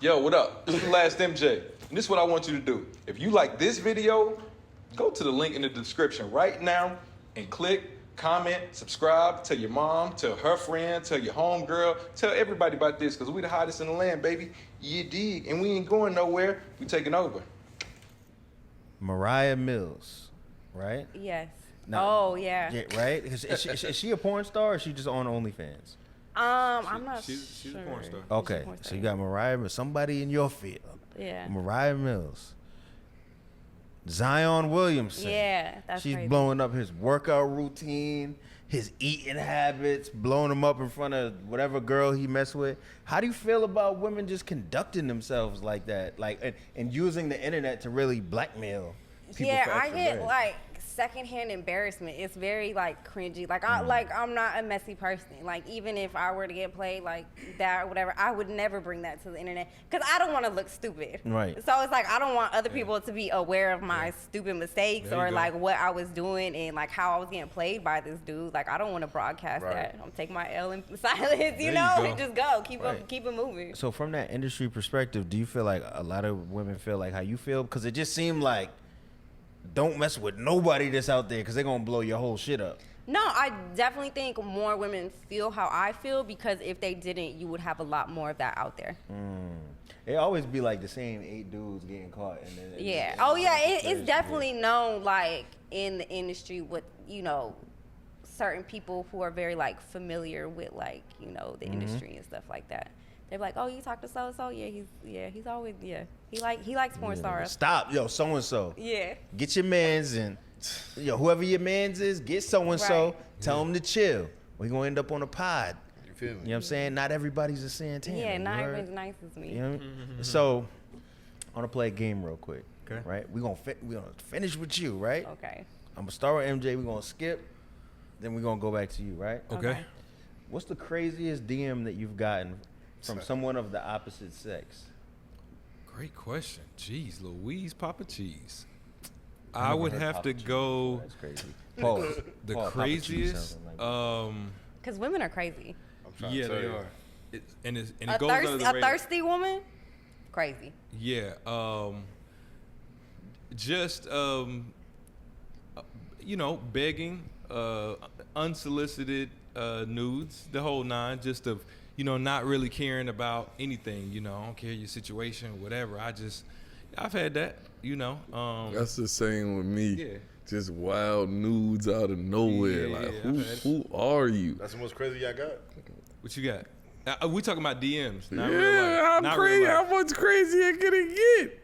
Yo, what up? This is the Last MJ. And this is what I want you to do. If you like this video, go to the link in the description right now and click, comment, subscribe, tell your mom, tell her friend, tell your homegirl, tell everybody about this, because we the hottest in the land, baby. You dig? And we ain't going nowhere. We taking over. Moriah Mills, right? Yes. Now, yeah. Yeah, right? Is she a porn star or is she just on OnlyFans? I'm not she's sure. a porn star. Okay, so you got Moriah, somebody in your field. Yeah. Moriah Mills. Zion Williamson. Yeah, that's She's crazy. blowing up his workout routine, his eating habits, blowing him up in front of whatever girl he messed with. How do you feel about women just conducting themselves like that, and using the internet to really blackmail people? Yeah, for I extra get bread? like secondhand embarrassment. It's very like cringy. Like I'm not a messy person. Like even if I were to get played like that or whatever, I would never bring that to the internet because I don't want to look stupid. Right. So it's like I don't want other people to be aware of my stupid mistakes There you or go. like what I was doing and like how I was getting played by this dude. Like I don't want to broadcast that. I'm taking my L in silence, you know, go. and just go. Keep Right. keep it moving. So from that industry perspective, do you feel like a lot of women feel like how you feel? Because it just seemed like don't mess with nobody that's out there because they're going to blow your whole shit up. No, I definitely think more women feel how I feel because if they didn't, you would have a lot more of that out there. It always be like the same 8 dudes getting caught. And then Yeah. Oh, yeah. It's definitely known, like, in the industry with, you know, certain people who are very, like, familiar with, like, you know, the industry and stuff like that. They're like, oh, you talk to so-and-so? He's always, He likes porn stars. Stop, yo, so-and-so. Yeah. Get your mans and, yo, whoever your mans is, get so-and-so. Right. Tell them to chill. We're going to end up on a pod. You feel me? You know what I'm saying? Not everybody's a Santana. Yeah, you not heard? everyone's nice as me. You know what I mean? So, I want to play a game real quick. Okay. Right? We're gonna finish with you, right? Okay. I'm going to start with MJ. We're going to skip. Then we're going to go back to you, right? Okay. What's the craziest DM that you've gotten from someone of the opposite sex? Great question. Jeez, Louise, Papa Cheese. I've I never would heard have Papa to Cheese go before. That's crazy. Pause. the Pause. Papa Cheese craziest. sounds like that. Because women are crazy. I'm trying Yeah, to tell they you. are. And it A, goes under the a radar. thirsty woman? Crazy. Yeah. Just you know, begging, unsolicited nudes, the whole nine, just of, you know, not really caring about anything, you know, I don't care your situation, whatever. I've had that, you know. That's the same with me. Yeah. Just wild nudes out of nowhere. Yeah, like, yeah, I've had it. who are you? That's the most crazy I got. What you got? We talking about DMs, not Yeah, real life. how Not crazy? real How life. much crazier can it get?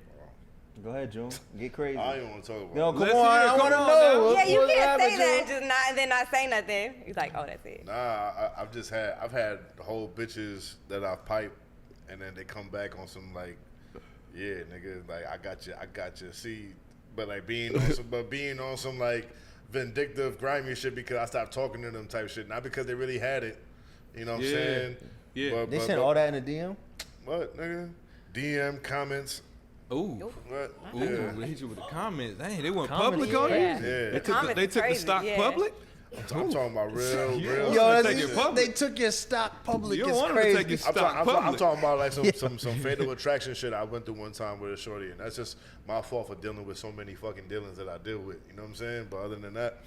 Go ahead, June. Get crazy. I don't even want to talk about Yo, it. come Let's on. hear it. I Come want to on know. now. Yeah, you What's can't say happening, that June? and just not and then not say nothing. He's like, oh, that's it. Nah, I've had whole bitches that I've piped, and then they come back on some like, yeah, nigga, like I got you. See, but like being on some like vindictive, grimy shit because I stopped talking to them type shit, not because they really had it. You know what I'm Yeah. saying? Yeah. They sent all that in a DM? What, nigga? DM comments. Ooh. What? Ooh, Yeah. we hit you with the comments. Dang, they went Comments public on Yeah. it. Yeah. They took the, Comments they is took the crazy, stock yeah. public. I'm talking about real. Yo, Yo, take it public. they took your stock public. You don't It's want them to crazy. take your I'm, stock I'm public. talking about like some fatal attraction shit I went through one time with a shorty, and that's just my fault for dealing with so many fucking dealings that I deal with. You know what I'm saying? But other than that,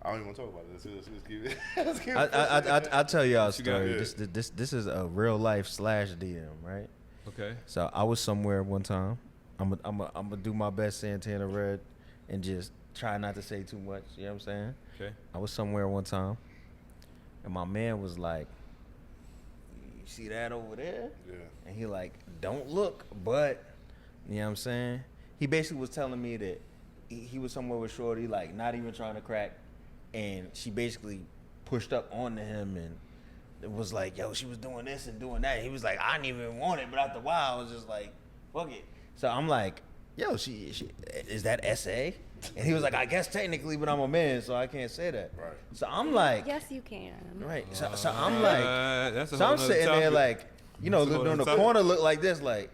I don't even want to talk about it. Let's keep it. Let's keep it. I'll tell y'all a What you got? story. Yeah. This is a real life / DM, right? Okay. So I was somewhere one time. I'm gonna do my best Santana Red and just try not to say too much. You know what I'm saying? Okay. I was somewhere one time, and my man was like, "You see that over there?" Yeah. And he like, "Don't look," but you know what I'm saying? He basically was telling me that he was somewhere with shorty, like not even trying to crack, and she basically pushed up onto him and it was like, yo, she was doing this and doing that. He was like, I didn't even want it, but after a while, I was just like, fuck it. So I'm like, yo, she is that SA? And he was like, I guess technically, but I'm a man, so I can't say that. Right. So I'm like, Yes, you can. right. So I'm like, that's a so whole I'm nother sitting there topic. like, you know, That's a whole doing the nother corner look like this, like,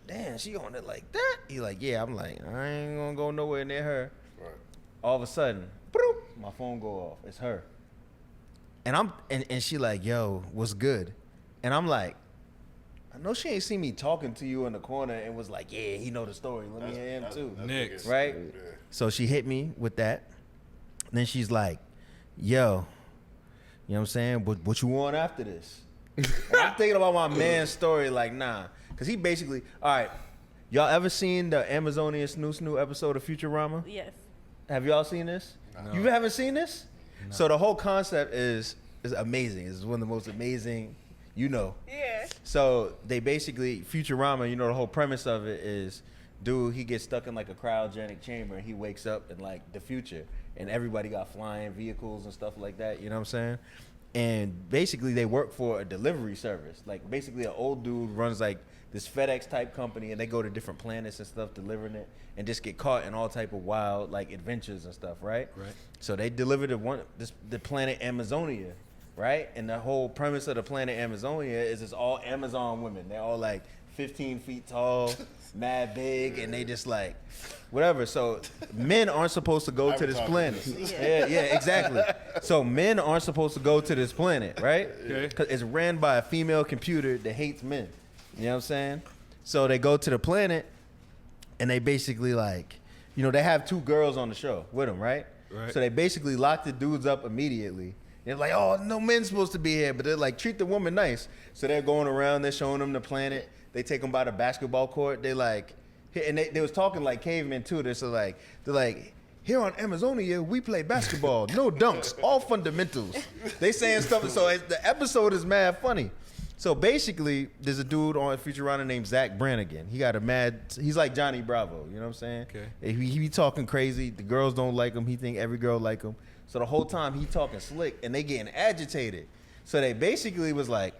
damn, she on it like that. He like, yeah. I'm like, I ain't gonna go nowhere near her. Right. All of a sudden, broop, my phone go off. It's her. And and she like, yo, what's good? And I'm like, I know she ain't seen me talking to you in the corner and was like, yeah, he know the story. Let me hear him too. Next. Right? Yeah. So she hit me with that. Then she's like, yo, you know what I'm saying? What you want after this? And I'm thinking about my man's story, like, nah. Because he basically, all right, y'all ever seen the Amazonian Snoo Snoo episode of Futurama? Yes. Have y'all seen this? No. You haven't seen this? No. So the whole concept is amazing. It's one of the most amazing, Yeah. So they basically, Futurama, the whole premise of it is, dude, he gets stuck in like a cryogenic chamber and he wakes up in like the future and everybody got flying vehicles and stuff like that, you know what I'm saying? And basically they work for a delivery service. Like basically an old dude runs like this FedEx type company and they go to different planets and stuff delivering it and just get caught in all type of wild like adventures and stuff, right? Right. So they deliver the planet Amazonia, right? And the whole premise of the planet Amazonia is it's all Amazon women. They're all like 15 feet tall, mad big, and they just like whatever. So men aren't supposed to go to this planet. Yeah, exactly. So men aren't supposed to go to this planet, right? Okay. Because it's ran by a female computer that hates men. You know what I'm saying? So they go to the planet, and they basically like, they have 2 girls on the show with them, right? Right. So they basically lock the dudes up immediately. They're like, oh, no men's supposed to be here, but they're like, treat the woman nice. So they're going around, they're showing them the planet. They take them by the basketball court. They like, and they was talking like cavemen too. They're like, here on Amazonia, we play basketball, no dunks, all fundamentals. They saying stuff. So the episode is mad funny. So basically, there's a dude on Futurama named Zach Brannigan. He got he's like Johnny Bravo, you know what I'm saying? Okay. He be talking crazy. The girls don't like him. He think every girl like him. So the whole time he talking slick and they getting agitated. So they basically was like,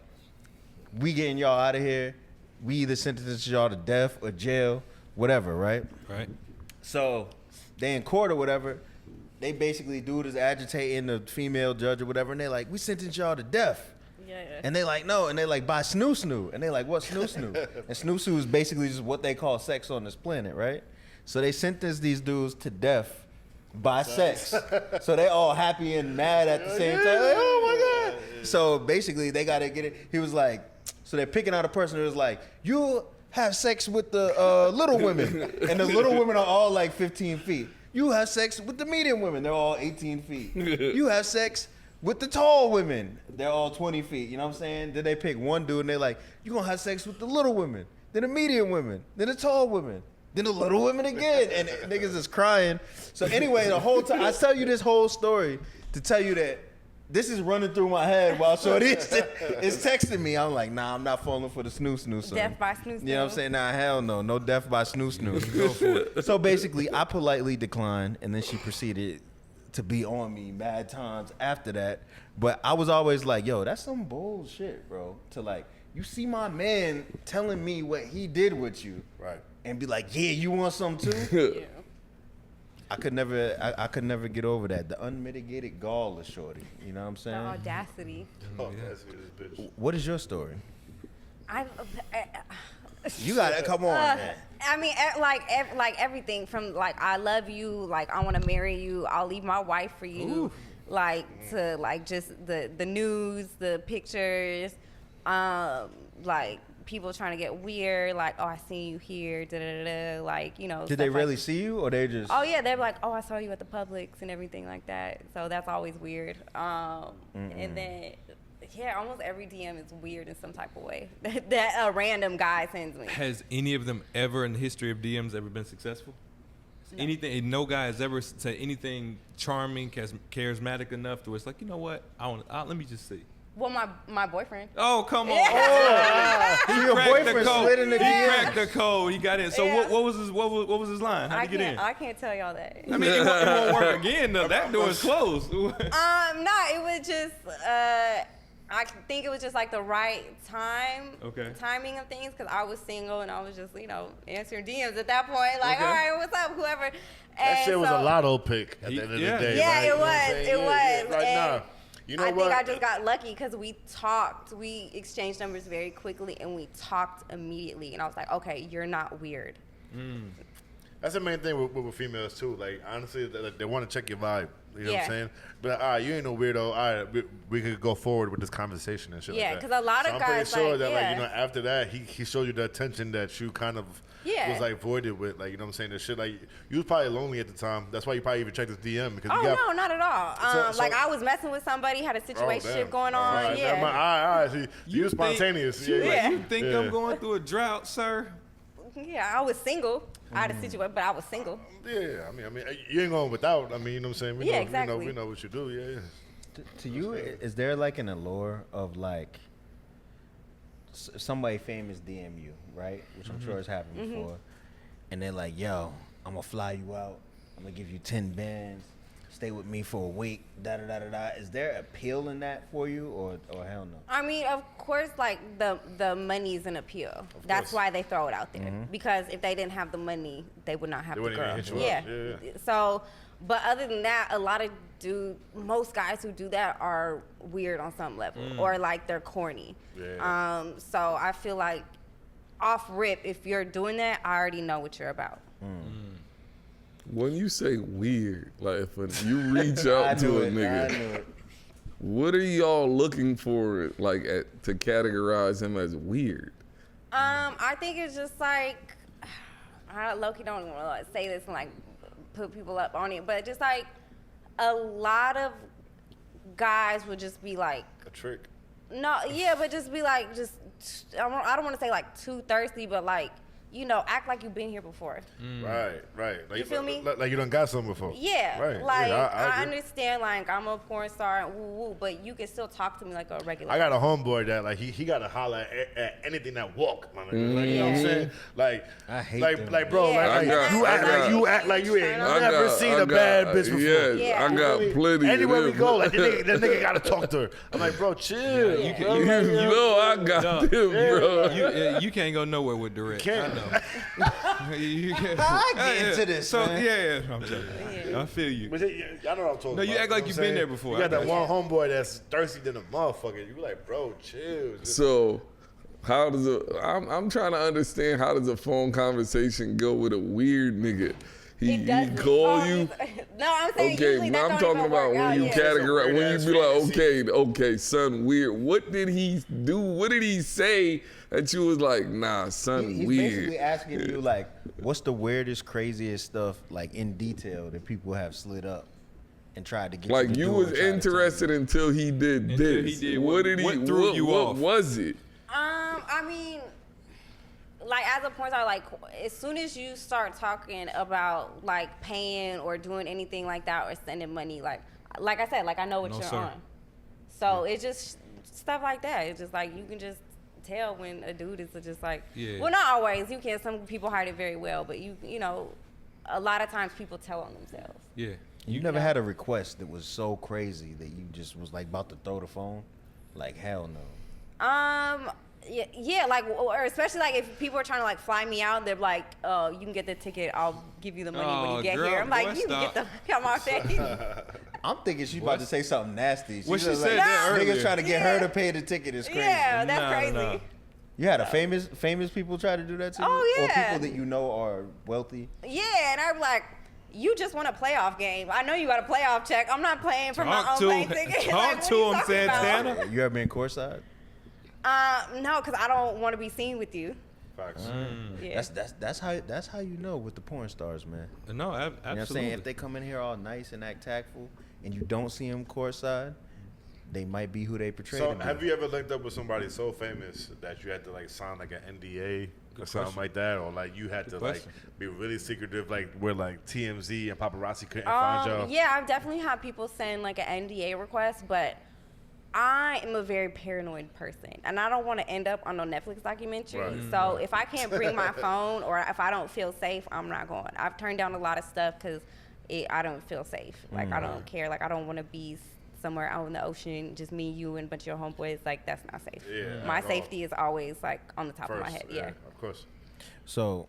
we getting y'all out of here. We either sentence y'all to death or jail, whatever, right? Right. So they in court or whatever. They basically dude is agitating the female judge or whatever, and they like, we sentence y'all to death. Yeah. And they like, no, and they like, by Snoo Snoo. And they like, what Snoo Snoo? And Snoo Snoo is basically just what they call sex on this planet, right? So they sentenced these dudes to death by sex. So they all happy and mad at the same time. Like, oh my God. So basically they got to get it. He was like, so they're picking out a person who was like, you have sex with the little women. And the little women are all like 15 feet. You have sex with the medium women. They're all 18 feet. You have sex with the tall women. They're all 20 feet. You know what I'm saying? Then they pick one dude and they're like, you're going to have sex with the little women, then the medium women, then the tall women, then the little women again. And niggas is crying. So anyway, the whole time, I tell you this whole story to tell you that this is running through my head while Shorty is texting me. I'm like, nah, I'm not falling for the Snoo Snoo song. Death by Snoo Snoo. You know what I'm saying? Nah, hell no. No death by Snoo Snoo. Go for it. So basically, I politely declined, and then she proceeded to be on me mad times after that. But I was always like, yo, that's some bullshit, bro. To like, you see my man telling me what he did with you. Right. And be like, yeah, you want some too? Yeah. I could never get over that. The unmitigated gall of Shorty. You know what I'm The saying? audacity. Oh, that's this bitch. What is your story? You got it. Come on, man. I mean, like everything from like I love you, like I want to marry you, I'll leave my wife for you, like to like just the news, the pictures, like people trying to get weird, like oh I seen you here, da da da, like you know. Did they stuff really like, see you, or they just? Oh yeah, they're like oh I saw you at the Publix and everything like that. So that's always weird. And then. Yeah, almost every DM is weird in some type of way that a random guy sends me. Has any of them ever in the history of DMs ever been successful? No. Anything? No guy has ever said anything charming, charismatic enough to where it's like, you know what? Let me just see. Well, my boyfriend. Oh, come on. Your boyfriend slid in the He DMs. cracked the code. He got in. So Yeah. what was his line? How'd he get in? I can't tell y'all that. I mean, it won't work again. Though. That door is closed. No, it was just I think it was just like the right timing of things because I was single and I was just answering DMs at that point like all right what's up whoever. That and shit was so, a lotto pick at the end of the day. Yeah, right? it You know what I'm was. saying? It was. Right And now, you know I what? think I just got lucky because we exchanged numbers very quickly and we talked immediately and I was like okay you're not weird. That's the main thing with females too. Like honestly, they want to check your vibe. You know what Yeah. I'm saying? But all right, you ain't no weirdo. All right, we could go forward with this conversation and shit. Yeah, like that. 'cause a lot of so guys, I'm pretty sure like, that yeah. like after that he showed you the attention that you kind of Yeah. was like voided with. Like you know what I'm saying? The shit like you was probably lonely at the time. That's why you probably even checked his DM because Oh you got. no, not at all. So- Like I was messing with somebody, had a situationship damn. going on. All right, Yeah. never mind. All right. So you was think- spontaneous. Yeah. You think Yeah. I'm going through a drought, sir? Yeah, I was single. I had a situation, but I was single. Yeah, I mean, you ain't going without. I mean, you know what I'm saying? We Yeah, know, exactly. we know what you do. Yeah. To you, is there like an allure of like somebody famous DM you, right? Which I'm sure has happened before, and they're like, "Yo, I'm gonna fly you out. I'm gonna give you 10 bands. Stay with me for a week." Da da da da da. Is there appeal in that for you, or hell no? I mean, of course, like the money's an appeal. That's course. why they throw it out there. Because if they didn't have the money, they would not have They the wouldn't even girl. hit you up. Yeah. So, but other than that, a lot of most guys who do that are weird on some level, or like they're corny. Yeah. So I feel like off rip, if you're doing that, I already know what you're about. When you say weird, like if you reach I out knew to a it. I nigga, knew it. what are y'all looking for, like, to categorize him as weird? I think it's just like I low-key don't want to like say this and like put people up on it, but just like a lot of guys would just be like, A trick. no, yeah, but just be like, just I don't want to say like too thirsty, but like, you know, act like you've been here before. Right. Like, You feel me? Like you done got something before. Yeah, Right. like Yeah, I agree. understand, like I'm a porn star and woo woo, but you can still talk to me like a regular. I got a homeboy that like he got to holler at anything that walk, my nigga. Like, you know what I'm saying? Like I hate like them. like bro, Yeah, like, I you act got- like you act like you ain't I never seen a bad bitch before. Yes, Yeah. I got plenty. Anywhere of we them. go, like the nigga gotta talk to her. I'm like, bro, chill. Yeah. bro. You know I got them, bro. You can't go nowhere with direct. Can't. I know. You can't. I get into this, So man. yeah, I'm joking. Yeah. I feel you. But y'all know what I'm talking No, about. you act like know you've what been I'm there saying? before. You got I that got one homeboy that's thirsty than a motherfucker. You like, bro, chill. Just- So, how does I'm trying to understand, how does a phone conversation go with a weird nigga? He doesn't. call you. No, I'm saying Okay, usually that I'm don't talking even about work when out, you yeah. categorize, when you Weird-ass be like, fantasy. okay, son, weird. What did he do? What did he say that you was like, nah, son, He's weird? basically asking you like, what's the weirdest, craziest stuff like in detail that people have slid up and tried to get Like you to you do was or try to tell you? interested until he did Until this. he did what what- did he? what threw you what off? was it? I mean, like as a porn star, like as soon as you start talking about like paying or doing anything like that or sending money, like I said, like I know what No, you're sir. on. So it's just stuff like that. It's just like you can just tell when a dude is just like, Yeah. well, not always. You can. Some people hide it very well, but you know, a lot of times people tell on themselves. Yeah. You never had a request that was so crazy that you just was like about to throw the phone? Like hell no. Yeah, like, or especially like if people are trying to like fly me out, they're like, "Oh, you can get the ticket. I'll give you the money when Oh, you get girl, here." I'm like, boy, "You can stop. get the come off that." I'm thinking she's about to say something nasty. Well, she just said that niggas earlier. trying to get Yeah. her to pay the ticket is crazy. Yeah, that's Nah, crazy. nah. You had a famous people try to do that to you? Oh, yeah. Or people that you know are wealthy? Yeah, and I'm like, "You just want a playoff game. I know you got a playoff check. I'm not playing for my Talk own to plane him. ticket." Talk Like, what to you him, talking about? Santana. You ever been courtside? No, because I don't want to be seen with you. Facts. Yeah. That's how you know with the porn stars, man. No, You know what I'm saying? absolutely. If they come in here all nice and act tactful and you don't see them courtside, they might be who they portray So to be. have you ever linked up with somebody so famous that you had to like sign like an NDA or something question. like that, or like you had to question. like be really secretive, like where like TMZ and paparazzi couldn't find y'all? Yeah, I've definitely had people send like an NDA request, but I am a very paranoid person, and I don't want to end up on no Netflix documentary. Right. So if I can't bring my phone or if I don't feel safe, I'm not going. I've turned down a lot of stuff because I don't feel safe. Like I don't care. Like I don't want to be somewhere out in the ocean, just me, you, and a bunch of your homeboys. Like that's not safe. Yeah, My at all. safety is always like on the top of my First, head. Yeah. of course. So